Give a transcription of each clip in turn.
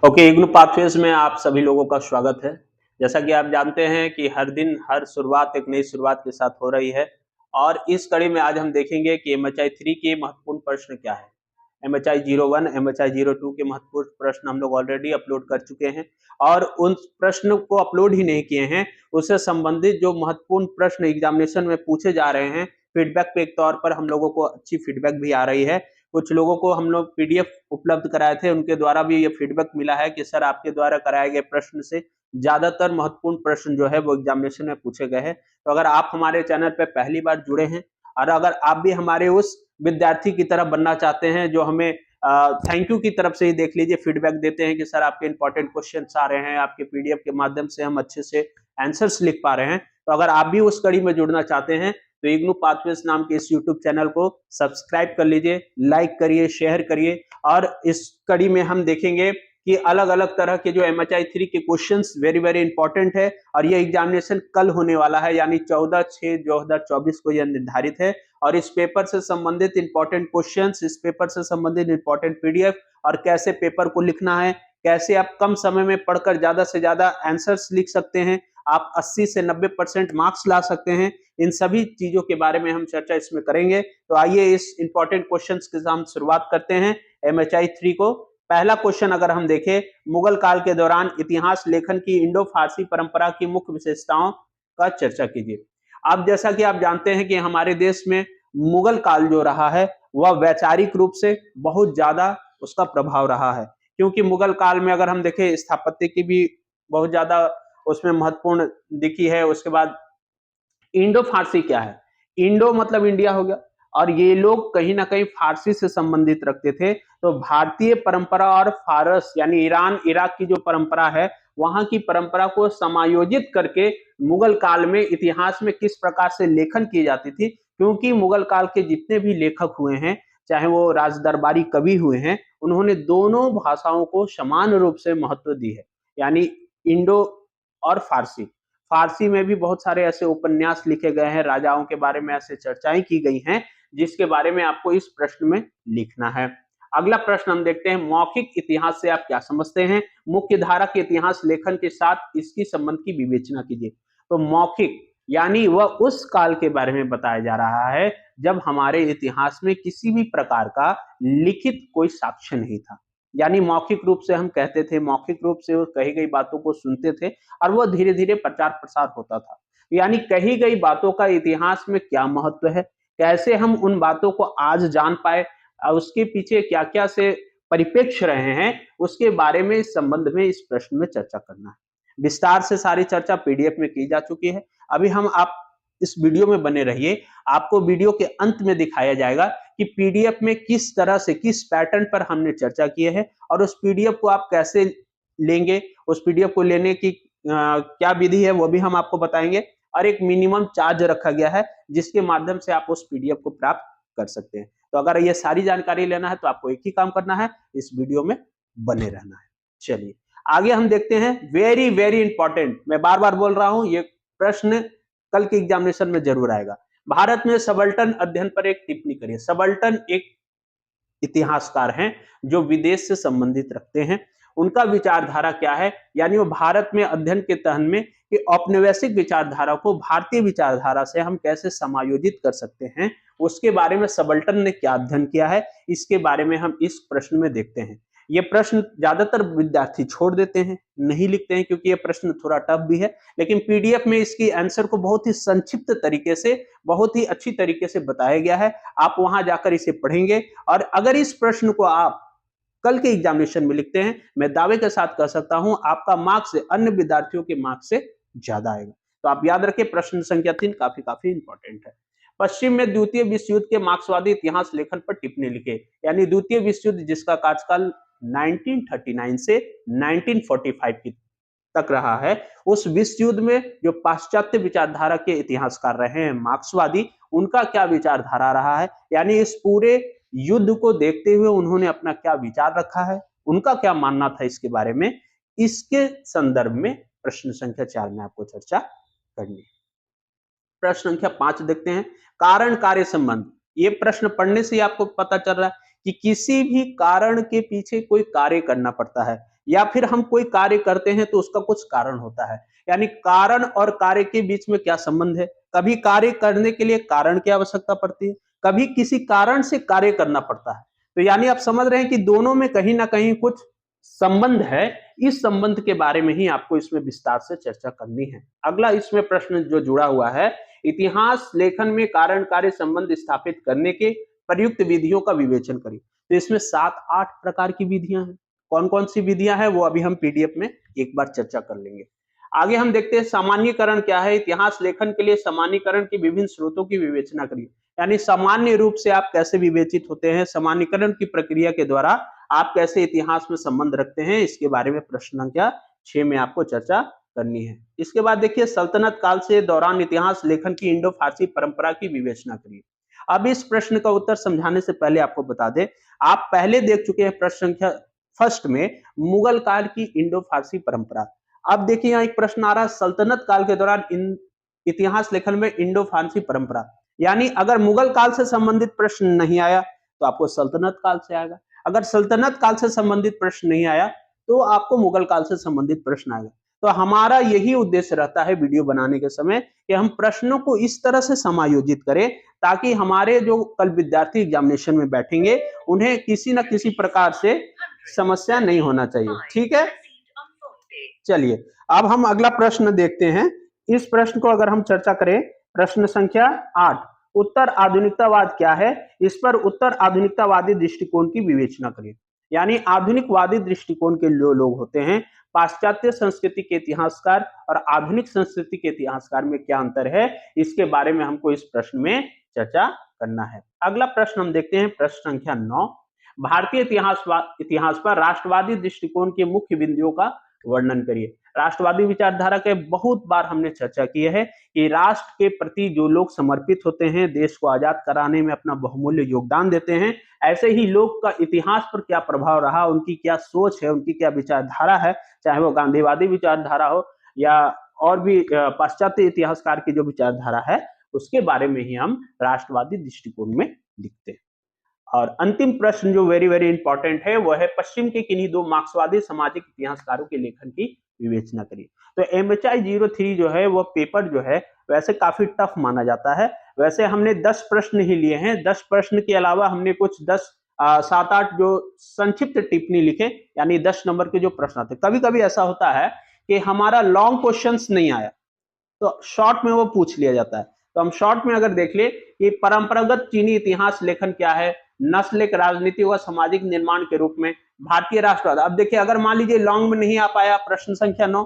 Okay, IGNOU pathways में आप सभी लोगों का स्वागत है। जैसा कि आप जानते हैं कि हर दिन हर शुरुआत एक नई शुरुआत के साथ हो रही है और इस कड़ी में आज हम देखेंगे कि एमएचआई 3 के महत्वपूर्ण प्रश्न क्या है। एमएचआई 01, एमएचआई 02 के महत्वपूर्ण प्रश्न हम लोग ऑलरेडी अपलोड कर चुके हैं और उन प्रश्न को अपलोड ही नहीं किए हैं, उससे संबंधित जो महत्वपूर्ण प्रश्न एग्जामिनेशन में पूछे जा रहे हैं, फीडबैक के तौर पर हम लोगों को अच्छी फीडबैक भी आ रही है। कुछ लोगों को हम लोग पीडीएफ उपलब्ध कराए थे, उनके द्वारा भी ये फीडबैक मिला है कि सर आपके द्वारा कराए गए प्रश्न से ज्यादातर महत्वपूर्ण प्रश्न जो है वो एग्जामिनेशन में पूछे गए हैं। तो अगर आप हमारे चैनल पे पहली बार जुड़े हैं और अगर आप भी हमारे उस विद्यार्थी की तरह बनना चाहते हैं जो हमें थैंक यू की तरफ से ही देख लीजिए फीडबैक देते हैं कि सर आपके इंपॉर्टेंट क्वेश्चन आ रहे हैं, आपके पीडीएफ के माध्यम से हम अच्छे से आंसर्स लिख पा रहे हैं, तो अगर आप भी उस कड़ी में जुड़ना चाहते हैं तो इग्नू पाथवेज नाम के इस यूट्यूब चैनल को सब्सक्राइब कर लीजिए, लाइक करिए, शेयर करिए। और इस कड़ी में हम देखेंगे कि अलग अलग तरह के जो एमएचआई 3 के क्वेश्चंस वेरी वेरी इंपॉर्टेंट है और ये एग्जामिनेशन कल होने वाला है, यानी 14/6/2024 को यह निर्धारित है। और इस पेपर से संबंधित इंपॉर्टेंट क्वेश्चंस, इस पेपर से संबंधित इंपॉर्टेंट पीडीएफ और कैसे पेपर को लिखना है, कैसे आप कम समय में पढ़कर ज्यादा से ज्यादा आंसर्स लिख सकते हैं, आप 80 से 90% मार्क्स ला सकते हैं, इन सभी चीजों के बारे में हम चर्चा इसमें करेंगे। तो आइए इस इंपॉर्टेंट क्वेश्चंस के साथ हम शुरुआत करते हैं एमएचआई 3 को। पहला क्वेश्चन अगर हम देखें, मुगल काल के दौरान इतिहास लेखन की इंडो फारसी परंपरा की मुख्य विशेषताओं का चर्चा कीजिए। अब जैसा कि आप जानते हैं कि हमारे देश में मुगल काल जो रहा है वह वैचारिक रूप से बहुत ज्यादा उसका प्रभाव रहा है, क्योंकि मुगल काल में अगर हम देखें स्थापत्य की भी बहुत ज्यादा उसमें महत्वपूर्ण दिखी है। उसके बाद इंडो फारसी क्या है? इंडो मतलब इंडिया हो गया और ये लोग कहीं ना कहीं फारसी से संबंधित रखते थे। तो भारतीय परंपरा और फारस यानी ईरान इराक की जो परंपरा है, वहां की परंपरा को समायोजित करके मुगल काल में इतिहास में किस प्रकार से लेखन की जाती थी, क्योंकि मुगल काल के जितने भी लेखक हुए हैं, चाहे वो राज दरबारी कवि हुए हैं, उन्होंने दोनों भाषाओं को समान रूप से महत्व दी है। यानी इंडो और फारसी, फारसी में भी बहुत सारे ऐसे उपन्यास लिखे गए हैं, राजाओं के बारे में ऐसे चर्चाएं की गई हैं जिसके बारे में आपको इस प्रश्न में लिखना है। अगला प्रश्न हम देखते हैं, मौखिक इतिहास से आप क्या समझते हैं? मुख्य धारा के इतिहास लेखन के साथ इसकी संबंध की विवेचना कीजिए। तो मौखिक यानी वह उस काल के बारे में बताया जा रहा है जब हमारे इतिहास में किसी भी प्रकार का लिखित कोई साक्ष्य नहीं था। यानी मौखिक रूप से हम कहते थे, मौखिक रूप से कही गई बातों को सुनते थे और वह धीरे धीरे प्रचार प्रसार होता था। यानी कही गई बातों का इतिहास में क्या महत्व है, कैसे हम उन बातों को आज जान पाए, उसके पीछे क्या क्या से परिप्रेक्ष्य रहे हैं, उसके बारे में इस संबंध में इस प्रश्न में चर्चा करना है। विस्तार से सारी चर्चा पीडीएफ में की जा चुकी है। अभी हम आप इस वीडियो में बने रहिए, आपको वीडियो के अंत में दिखाया जाएगा कि पीडीएफ में किस तरह से किस पैटर्न पर हमने चर्चा की है और उस पीडीएफ को आप कैसे लेंगे, उस पीडीएफ को लेने की क्या विधि है वो भी हम आपको बताएंगे और एक मिनिमम चार्ज रखा गया है जिसके माध्यम से आप उस पीडीएफ को प्राप्त कर सकते हैं। तो अगर ये सारी जानकारी लेना है तो आपको एक ही काम करना है, इस वीडियो में बने रहना है। चलिए आगे हम देखते हैं, वेरी वेरी इंपॉर्टेंट, मैं बार बार बोल रहा हूं ये प्रश्न कल के एग्जामिनेशन में जरूर आएगा। भारत में सबल्टन अध्ययन पर एक टिप्पणी करिए। सबल्टन एक इतिहासकार हैं जो विदेश से संबंधित रखते हैं, उनका विचारधारा क्या है, यानी वो भारत में अध्ययन के तहन में कि औपनिवेशिक विचारधारा को भारतीय विचारधारा से हम कैसे समायोजित कर सकते हैं, उसके बारे में सबल्टन ने क्या अध्ययन किया है, इसके बारे में हम इस प्रश्न में देखते हैं। ये प्रश्न ज्यादातर विद्यार्थी छोड़ देते हैं, नहीं लिखते हैं क्योंकि ये प्रश्न थोड़ा टफ भी है, लेकिन पीडीएफ में इसकी आंसर को बहुत ही संक्षिप्त तरीके से, बहुत ही अच्छी तरीके से बताया गया है। आप वहां जाकर इसे पढ़ेंगे और अगर इस प्रश्न को आप कल के एग्जामिनेशन में लिखते हैं, मैं दावे के साथ कह सकता हूं आपका मार्क्स से अन्य विद्यार्थियों के मार्क्स से ज्यादा आएगा। तो आप याद रखें, प्रश्न संख्या 3 काफी काफी इंपॉर्टेंट है। पश्चिम में द्वितीय विश्व युद्ध के मार्क्सवादी इतिहास लेखन पर टिप्पणी लिखे। यानी द्वितीय विश्व युद्ध जिसका कार्यकाल 1939 से 1945 की तक रहा है, उस विश्व युद्ध में जो पाश्चात्य विचारधारा के इतिहासकार रहे हैं मार्क्सवादी, उनका क्या विचारधारा रहा है, यानी इस पूरे युद्ध को देखते हुए उन्होंने अपना क्या विचार रखा है, उनका क्या मानना था इसके बारे में, इसके संदर्भ में प्रश्न संख्या 4 में आपको चर्चा करनी है। प्रश्न संख्या 5 देखते हैं, कारण कार्य संबंध। ये प्रश्न पढ़ने से आपको पता चल रहा है कि किसी भी कारण के पीछे कोई कार्य करना पड़ता है। या फिर हम कोई कार्य करते हैं तो उसका कुछ कारण होता है। यानी कारण और कार्य के बीच में क्या संबंध है? कभी कार्य करने के लिए कारण की आवश्यकता पड़ती है, कभी किसी कारण से कार्य करना पड़ता है। तो यानी आप समझ रहे हैं कि दोनों में कहीं ना कहीं कुछ संबंध है। इस संबंध के बारे में ही आपको इसमें विस्तार से चर्चा करनी है। अगला इसमें प्रश्न जो जुड़ा हुआ है, इतिहास लेखन में कारण कार्य संबंध स्थापित करने के प्रयुक्त विधियों का विवेचन करिए। तो इसमें 7-8 प्रकार की विधियां हैं। कौन कौन सी विधियां हैं वो अभी हम पीडीएफ में एक बार चर्चा कर लेंगे। आगे हम देखते हैं सामान्यीकरण क्या है। इतिहास लेखन के लिए सामान्यीकरण की विभिन्न स्रोतों की विवेचना करिए। यानी सामान्य रूप से आप कैसे विवेचित होते हैं, सामान्यीकरण की प्रक्रिया के द्वारा आप कैसे इतिहास में संबंध रखते हैं, इसके बारे में प्रश्न संख्या 6 में आपको चर्चा करनी है। इसके बाद देखिए सल्तनत काल से दौरान इतिहास लेखन की इंडो फारसी परंपरा की विवेचना करिए। अब इस प्रश्न का उत्तर समझाने से पहले आपको बता दें, आप पहले देख चुके हैं प्रश्न संख्या फर्स्ट में मुगल काल की इंडो फारसी परंपरा। अब देखिए यहाँ एक प्रश्न आ रहा है सल्तनत काल के दौरान इतिहास लेखन में इंडो फारसी परंपरा। यानी अगर मुगल काल से संबंधित प्रश्न नहीं आया तो आपको सल्तनत काल से आएगा, अगर सल्तनत काल से संबंधित प्रश्न नहीं आया तो आपको मुगल काल से संबंधित प्रश्न आएगा। तो हमारा यही उद्देश्य रहता है वीडियो बनाने के समय कि हम प्रश्नों को इस तरह से समायोजित करें ताकि हमारे जो कल विद्यार्थी एग्जामिनेशन में बैठेंगे उन्हें किसी न किसी प्रकार से समस्या नहीं होना चाहिए। ठीक है, चलिए अब हम अगला प्रश्न देखते हैं। इस प्रश्न को अगर हम चर्चा करें, प्रश्न संख्या 8, उत्तर आधुनिकतावाद क्या है? इस पर उत्तर आधुनिकतावादी दृष्टिकोण की विवेचना करिए। यानी आधुनिकवादी दृष्टिकोण के जो लोग होते हैं, पाश्चात्य संस्कृति के इतिहासकार और आधुनिक संस्कृति के इतिहासकार में क्या अंतर है, इसके बारे में हमको इस प्रश्न में चर्चा करना है। अगला प्रश्न हम देखते हैं, प्रश्न संख्या 9, भारतीय इतिहास पर राष्ट्रवादी दृष्टिकोण के मुख्य बिंदुओं का वर्णन करिए। राष्ट्रवादी विचारधारा के बहुत बार हमने चर्चा की है कि राष्ट्र के प्रति जो लोग समर्पित होते हैं, देश को आजाद कराने में अपना बहुमूल्य योगदान देते हैं, ऐसे ही लोग का इतिहास पर क्या प्रभाव रहा, उनकी क्या सोच है, उनकी क्या विचारधारा है, चाहे वो गांधीवादी विचारधारा हो या और भी पाश्चात्य इतिहासकार की जो विचारधारा है, उसके बारे में ही हम राष्ट्रवादी दृष्टिकोण में लिखते हैं। और अंतिम प्रश्न जो वेरी वेरी इंपॉर्टेंट है वो है पश्चिम के किन्हीं दो मार्क्सवादी सामाजिक इतिहासकारों के लेखन की विवेचना करिए। तो MHI 03 जो है वो पेपर जो है वैसे काफी टफ माना जाता है। वैसे हमने 10 प्रश्न ही लिए हैं। 10 प्रश्न के अलावा हमने कुछ 7-8 जो संक्षिप्त टिप्पणी लिखे, यानी 10 नंबर के जो प्रश्न आते। कभी कभी ऐसा होता है कि हमारा लॉन्ग क्वेश्चंस नहीं आया तो शॉर्ट में वो पूछ लिया जाता है। तो हम शॉर्ट में अगर देख ले कि परंपरागत चीनी इतिहास लेखन क्या है, नस्ल एक राजनीति व सामाजिक निर्माण के रूप में, भारतीय राष्ट्रवाद। अब देखिए अगर मान लीजिए लॉन्ग में नहीं आ पाया प्रश्न संख्या 9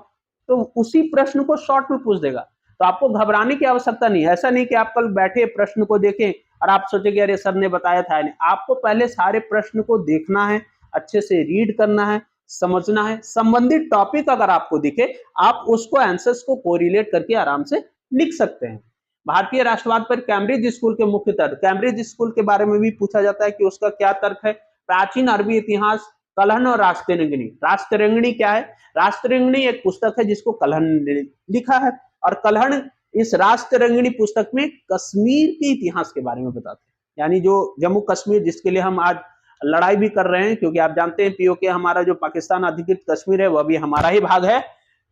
तो उसी प्रश्न को शॉर्ट में पूछ देगा। तो आपको घबराने की आवश्यकता नहीं है। ऐसा नहीं कि आप कल बैठे प्रश्न को देखें और आप सोचेंगे अरे सर ने बताया था। नहीं, आपको पहले सारे प्रश्न को देखना है, अच्छे से रीड करना है, समझना है। संबंधित टॉपिक अगर आपको दिखे आप उसको आंसर्स को कोरिलेट करके आराम से लिख सकते हैं। भारतीय राष्ट्रवाद पर कैम्ब्रिज स्कूल के मुख्य तर्क। कैम्ब्रिज स्कूल के बारे में भी पूछा जाता है कि उसका क्या तर्क है। प्राचीन अरबी इतिहास, कलहन और राष्ट्ररंगिणी। राष्ट्ररंगिणी क्या है? राष्ट्ररंगिणी एक पुस्तक है जिसको कलहन ने लिखा है और कलहन इस राष्ट्ररंगिणी पुस्तक में कश्मीर के इतिहास के बारे में बताते हैं। यानी जो जम्मू कश्मीर जिसके लिए हम आज लड़ाई भी कर रहे हैं, क्योंकि आप जानते हैं पीओके हमारा जो पाकिस्तान अधिकृत कश्मीर है वह भी हमारा ही भाग है।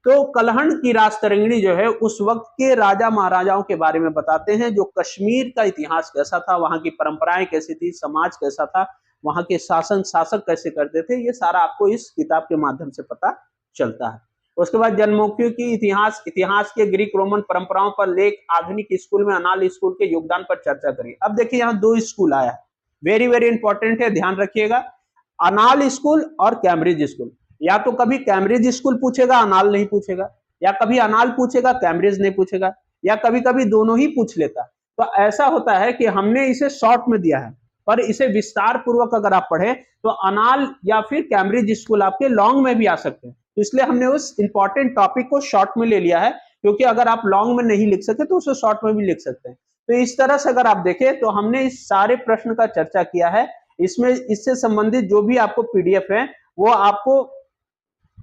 तो कलहन की राजतरंगिणी जो है उस वक्त के राजा महाराजाओं के बारे में बताते हैं, जो कश्मीर का इतिहास कैसा था, वहां की परंपराएं कैसी थी, समाज कैसा था, वहां के शासक कैसे करते थे, ये सारा आपको इस किताब के माध्यम से पता चलता है। उसके बाद जनमुखियों की इतिहास के ग्रीक रोमन परंपराओं पर लेख, आधुनिक स्कूल में अनाल स्कूल के योगदान पर चर्चा करिए। अब देखिए यहाँ 2 स्कूल आया है, वेरी वेरी इंपॉर्टेंट है, ध्यान रखिएगा। अनाल स्कूल और कैम्ब्रिज स्कूल। या तो कभी कैम्ब्रिज स्कूल पूछेगा, अनाल नहीं पूछेगा, या कभी अनाल पूछेगा, कैम्ब्रिज नहीं पूछेगा, या कभी कभी दोनों ही पूछ लेता। तो ऐसा होता है कि हमने इसे शॉर्ट में दिया है, पर इसे विस्तार पूर्वक अगर आप पढ़े तो अनाल या फिर कैम्ब्रिज स्कूल आपके लॉन्ग में भी आ सकते हैं। तो इसलिए हमने उस इंपॉर्टेंट टॉपिक को शॉर्ट में ले लिया है, क्योंकि अगर आप लॉन्ग में नहीं लिख सकते तो उसे शॉर्ट में भी लिख सकते हैं। तो इस तरह से अगर आप देखें तो हमने इस सारे प्रश्न का चर्चा किया है। इसमें इससे संबंधित जो भी आपको पीडीएफ है वो आपको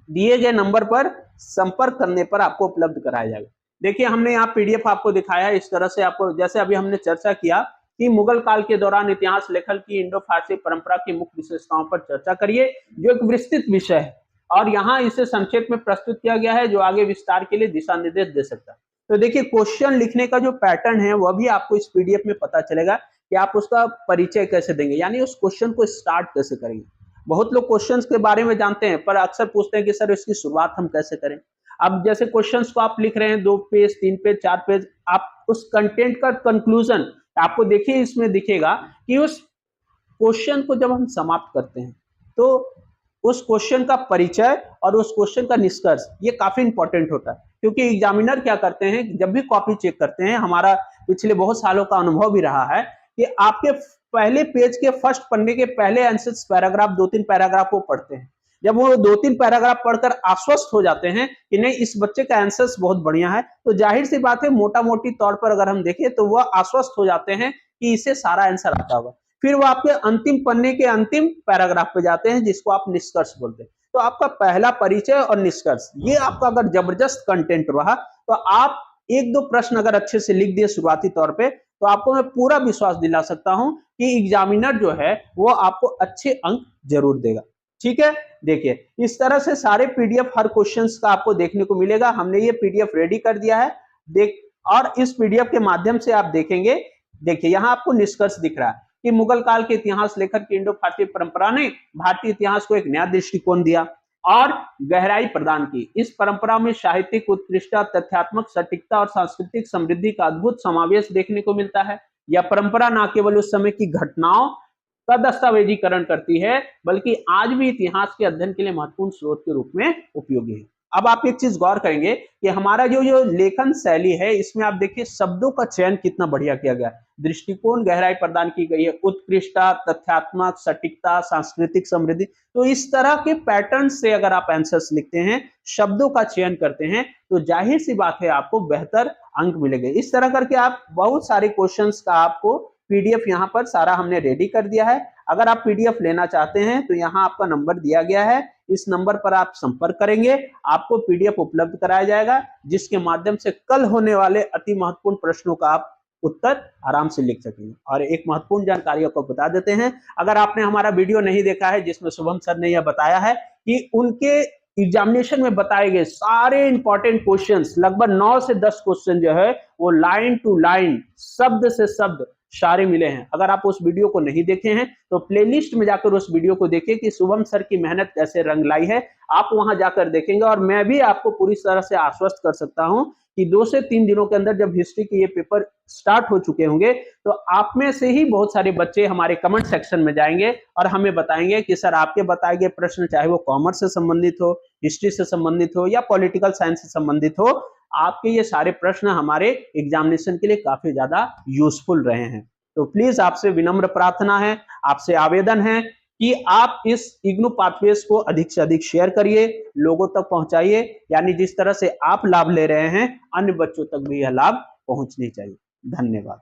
दिए गए नंबर पर संपर्क करने पर आपको उपलब्ध कराया जाएगा। देखिए हमने यहाँ पीडीएफ आपको दिखाया है इस तरह से। आपको जैसे अभी हमने चर्चा किया कि मुगल काल के दौरान इतिहास लेखन की इंडो फारसी परंपरा की मुख्य विशेषताओं पर चर्चा करिए, जो एक विस्तृत विषय है। और यहाँ इसे संक्षेप में प्रस्तुत किया गया है जो आगे विस्तार के लिए दिशा निर्देश दे सकता है। तो देखिए क्वेश्चन लिखने का जो पैटर्न है वह भी आपको इस पीडीएफ में पता चलेगा कि आप उसका परिचय कैसे देंगे, यानी उस क्वेश्चन को स्टार्ट कैसे करेंगे। बहुत लोग क्वेश्चंस के बारे में जानते हैं पर अक्सर पूछते हैं कि सर इसकी शुरुआत हम कैसे करें। अब जैसे क्वेश्चंस को आप लिख रहे हैं 2 पेज 3 पेज 4 पेज, आप उस कंटेंट का कंक्लूजन आपको देखिए इसमें दिखेगा कि उस क्वेश्चन को जब हम समाप्त करते हैं तो उस क्वेश्चन का परिचय और उस क्वेश्चन का निष्कर्ष ये काफी इंपॉर्टेंट होता है, क्योंकि एग्जामिनर क्या करते हैं जब भी कॉपी चेक करते हैं, हमारा पिछले बहुत सालों का अनुभव भी रहा है कि आपके पहले पेज के फर्स्ट पन्ने के पहले आंसर पैराग्राफ 2-3 पैराग्राफ वो पढ़ते हैं। जब वो 2-3 पैराग्राफ पढ़कर आश्वस्त हो जाते हैं कि नहीं इस बच्चे का आंसर बहुत बढ़िया है, तो जाहिर सी बात है मोटा मोटी तौर पर अगर हम देखें तो वह आश्वस्त हो जाते हैं कि इसे सारा आंसर आता होगा। फिर वो आपके अंतिम पन्ने के अंतिम पैराग्राफ पे जाते हैं जिसको आप निष्कर्ष बोलते हैं। तो आपका पहला परिचय और निष्कर्ष ये आपका अगर जबरदस्त कंटेंट रहा तो आप 1-2 प्रश्न अगर अच्छे से लिख दिए शुरुआती तौर पे तो आपको मैं पूरा विश्वास दिला सकता हूं कि एग्जामिनर जो है वो आपको अच्छे अंक जरूर देगा। ठीक है, देखिए इस तरह से सारे पीडीएफ हर क्वेश्चंस का आपको देखने को मिलेगा। हमने ये पीडीएफ रेडी कर दिया है और इस पीडीएफ के माध्यम से आप देखेंगे। देखिए यहाँ आपको निष्कर्ष दिख रहा है कि मुगल काल के इतिहास लेखक की इंडो भारतीय परंपरा ने भारतीय इतिहास को एक नया दृष्टिकोण दिया और गहराई प्रदान की। इस परंपरा में साहित्यिक उत्कृष्टता, तथ्यात्मक सटीकता और सांस्कृतिक समृद्धि का अद्भुत समावेश देखने को मिलता है। यह परंपरा न केवल उस समय की घटनाओं का दस्तावेजीकरण करती है बल्कि आज भी इतिहास के अध्ययन के लिए महत्वपूर्ण स्रोत के रूप में उपयोगी है। अब आप एक चीज गौर करेंगे कि हमारा जो लेखन शैली है इसमें आप देखिए शब्दों का चयन कितना बढ़िया किया गया है। दृष्टिकोण, गहराई प्रदान की गई है, उत्कृष्टता, तथ्यात्मक सटीकता, सांस्कृतिक समृद्धि। तो इस तरह के पैटर्न से अगर आप आंसर्स लिखते हैं, शब्दों का चयन करते हैं तो जाहिर सी बात है आपको बेहतर अंक मिलेंगे। इस तरह करके आप बहुत सारे क्वेश्चंस का आपको पीडीएफ यहाँ पर सारा हमने रेडी कर दिया है। अगर आप पीडीएफ लेना चाहते हैं तो यहाँ आपका नंबर दिया गया है, इस नंबर पर आप संपर्क करेंगे, आपको पीडीएफ उपलब्ध कराया जाएगा जिसके माध्यम से कल होने वाले अति महत्वपूर्ण प्रश्नों का आप उत्तर आराम से लिख सकेंगे। और एक महत्वपूर्ण जानकारी आपको बता देते हैं, अगर आपने हमारा वीडियो नहीं देखा है जिसमें शुभम सर ने यह बताया है कि उनके एग्जामिनेशन में बताए गए सारे इंपॉर्टेंट क्वेश्चंस, लगभग 9 से 10 क्वेश्चन जो है वो लाइन टू लाइन, शब्द से शब्द सारे मिले हैं। अगर आप उस वीडियो को नहीं देखे हैं तो प्लेलिस्ट में जाकर उस वीडियो को देखिए कि शुभम सर की मेहनत कैसे रंग लाई है, आप वहां जाकर देखेंगे। और मैं भी आपको पूरी तरह से आश्वस्त कर सकता हूं कि 2 से 3 दिनों के अंदर जब हिस्ट्री के ये पेपर स्टार्ट हो चुके होंगे तो आप में से ही बहुत सारे बच्चे हमारे कमेंट सेक्शन में जाएंगे और हमें बताएंगे कि सर आपके बताए गए प्रश्न, चाहे वो कॉमर्स से संबंधित हो, हिस्ट्री से संबंधित हो या पॉलिटिकल साइंस से संबंधित हो, आपके ये सारे प्रश्न हमारे एग्जामिनेशन के लिए काफी ज्यादा यूजफुल रहे हैं। तो प्लीज आपसे विनम्र प्रार्थना है, आपसे आवेदन है कि आप इस इग्नू पाथवेज को अधिक से अधिक शेयर करिए, लोगों तक पहुंचाइए, यानी जिस तरह से आप लाभ ले रहे हैं अन्य बच्चों तक भी यह लाभ पहुंचनी चाहिए। धन्यवाद।